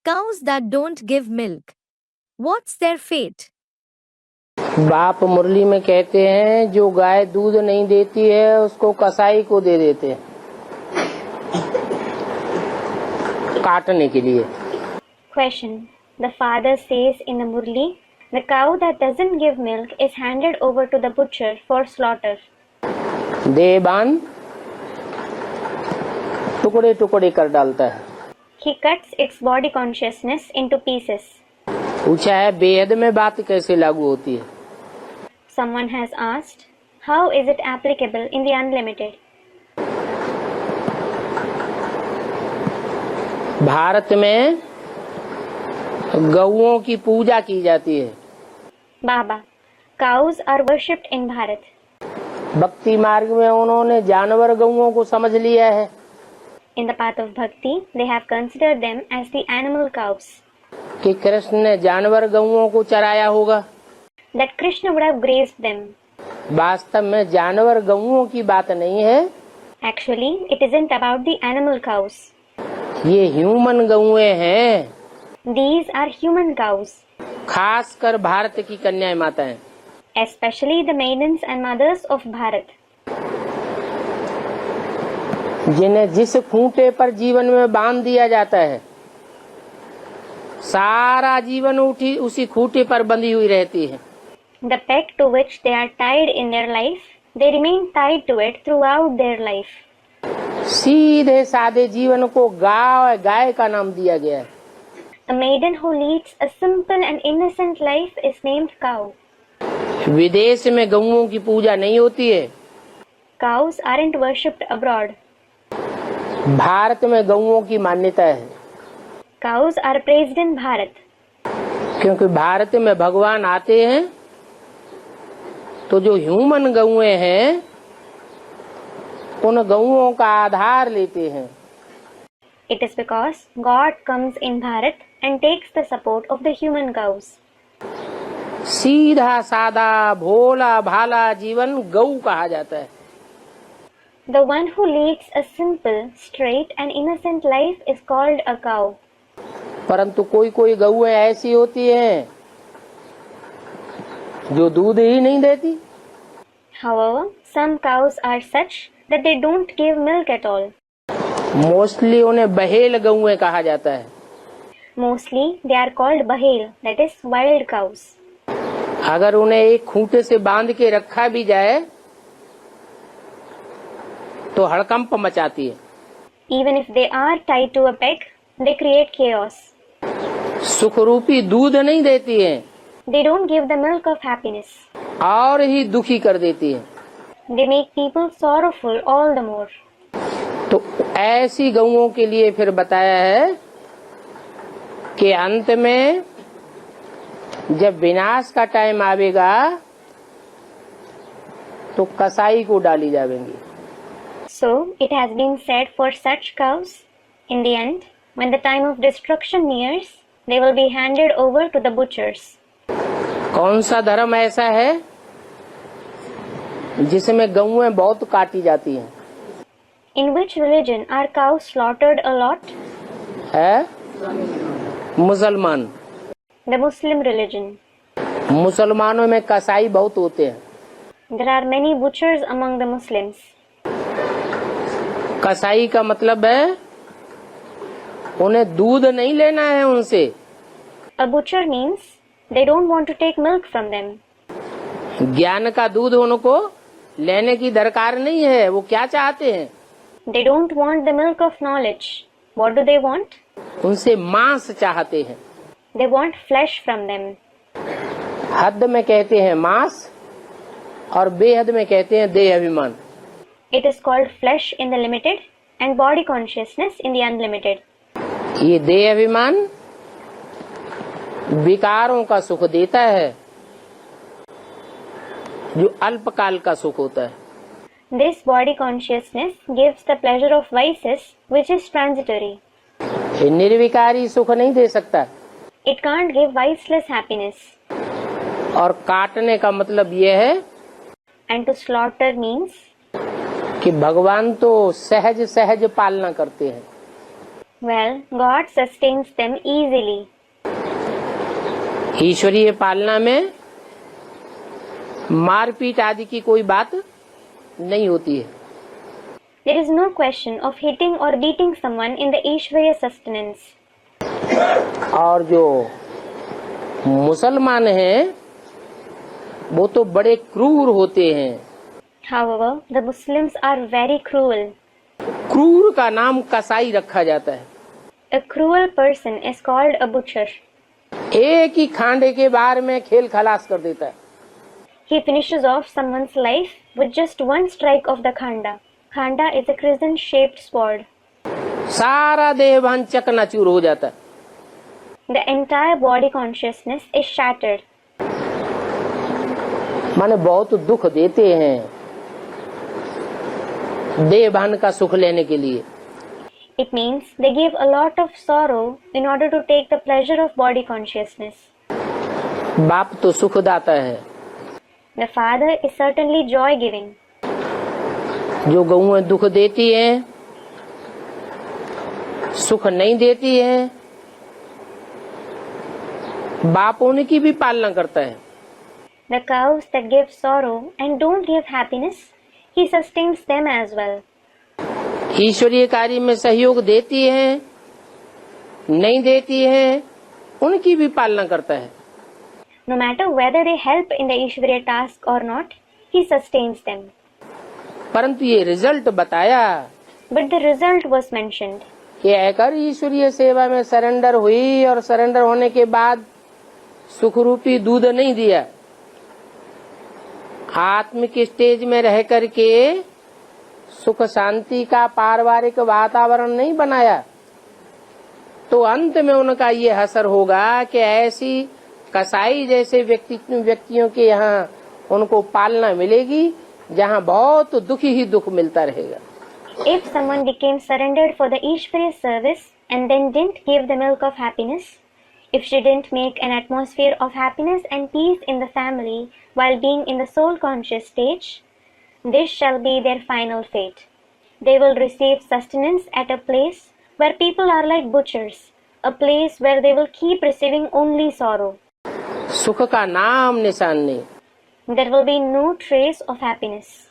Cows that don't give milk. What's their fate? बाप मुरली में कहते हैं जो गाय दूध नहीं देती है उसको कसाई को दे देते हैं काटने के लिए। Question. The father says in the Murli, the cow that doesn't give milk is handed over to the butcher for slaughter. देवान टुकड़े टुकड़े कर डालता है। He cuts its body consciousness into pieces. पूछा है बेहद में बात कैसे लागू होती है। Someone has asked, how is it applicable in the unlimited? Bharat में गौओं की पूजा की जाती है। Baba, cows are worshipped in Bharat. भक्ति मार्ग में उन्होंने जानवर गौओं को समझ लिया है। In the path of bhakti, they have considered them as the animal cows. कि कृष्ण ने जानवर गौओं को चराया होगा। That Krishna would have grazed them. वास्तव में जानवर गौओं की बात नहीं है। Actually, it isn't about the animal cows. ये ह्यूमन गौएं हैं। These are human cows. खासकर भारत की कन्याएं माताएं। Especially the maidens and mothers of Bharat. जिन्हें जिस खूंटे पर जीवन में बांध दिया जाता है सारा जीवन उसी खूंटे पर बंधी हुई रहती है। The peg to which they are tied in their life, they remain tied to it throughout their life. सीधे सादे जीवन को गाय का नाम दिया गया है। A maiden who leads a simple and innocent life is named cow. विदेश में गौओं की पूजा नहीं होती है। Cows aren't worshipped abroad. Bharat में गौओं की मान्यता है। Cows are praised in Bharat. क्योंकि भारत में भगवान आते हैं तो जो ह्यूमन गौएं हैं उन गौओं का आधार लेते हैं। It is because God comes in Bharat and takes the support of the human cows. सीधा सादा भोला भाला जीवन गऊ कहा जाता है। The one who leads a simple, straight and innocent life is called a cow. परंतु कोई कोई गऊएं ऐसी होती हैं जो दूध ही नहीं देती। However, some cows are such that they don't give milk at all. Mostly उन्हें बहेल गऊएं कहा जाता है। Mostly, they are called bahel, that is wild cows. अगर उन्हें एक खूंटे से बांध के रखा भी जाए तो हड़कंप मचाती है। Even if they are tied to a peg, they create chaos. सुखरूपी दूध नहीं देती है। They don't give the milk of happiness. और ही दुखी कर देती है। They make people sorrowful all the more. तो ऐसी गऊओं के लिए फिर बताया है कि अंत में जब विनाश का टाइम आवेगा तो कसाई को डाली जाएंगी। So, it has been said for such cows, in the end, when the time of destruction nears, they will be handed over to the butchers. कौन सा धर्म ऐसा है जिसमें गऊएं बहुत काटी जाती हैं? In which religion are cows slaughtered a lot? है मुसलमान। The Muslim religion. मुसलमानों में कसाई बहुत होते हैं। There are many butchers among the Muslims. कसाई का मतलब है उन्हें दूध नहीं लेना है उनसे। A butcher means they don't want to take milk from them. ज्ञान का दूध उनको लेने की दरकार नहीं है। वो क्या चाहते हैं? They don't want the milk of knowledge. What do they want? उनसे मांस चाहते हैं। They want flesh from them. हद में कहते हैं मांस और बेहद में कहते हैं देह अभिमान। It is called flesh in the limited and body consciousness in the unlimited. ये देह अभिमान विकारों का सुख देता है जो अल्पकाल का सुख होता है। This body consciousness gives the pleasure of vices, which is transitory. ये निर्विकारी सुख नहीं दे सकता। It can't give viceless happiness. और काटने का मतलब ये है And to slaughter means कि भगवान तो सहज सहज पालना करते हैं। Well, God sustains them easily. ईश्वरीय पालना में मारपीट आदि की कोई बात नहीं होती है। There is no question of hitting or beating someone in the Ishvariya sustenance. और जो मुसलमान हैं वो तो बड़े क्रूर होते हैं। However, the Muslims are very cruel. क्रूर का नाम कसाई रखा जाता है। A cruel person is called a butcher. एक ही खांडे के बार में खेल खलास कर देता है। He finishes off someone's life with just one strike of the khanda. Khanda is a crescent-shaped sword. सारा देहभान चकनाचूर हो जाता है। The entire body consciousness is shattered. माने बहुत दुख देते हैं देहभान का सुख लेने के लिए। It means they give a lot of sorrow in order to take the pleasure of body consciousness. बाप तो सुखदाता है। The father is certainly joy-giving. जो गौएं दुख देती हैं, सुख नहीं देती हैं, बाप उनकी भी पालना करता है। The cows that give sorrow and don't give happiness, he sustains them as well. ईश्वरीय कार्य में सहयोग देती हैं, नहीं देती हैं, उनकी भी पालना करता है। No matter whether they help in the Ishvariya task or not, he sustains them. परंतु ये रिजल्ट बताया But the result was mentioned. कि आकर ईश्वरीय सेवा में सरेंडर हुई और सरेंडर होने के बाद सुखरूपी दूध नहीं दिया, आत्मिक स्टेज में रह करके सुख शांति का पारिवारिक वातावरण नहीं बनाया, तो अंत में उनका ये असर होगा कि ऐसी कसाई जैसे व्यक्तियों के यहाँ उनको पालना मिलेगी जहाँ बहुत दुखी ही दुख मिलता रहेगा। If someone became surrendered for the Ishvariya service and then didn't give the milk of happiness, if she didn't make an atmosphere of happiness and peace in the family while being in the soul conscious stage, this shall be their final fate. They will receive sustenance at a place where people are like butchers, a place where they will keep receiving only sorrow. सुख का नाम निशान नहीं। There will be no trace of happiness.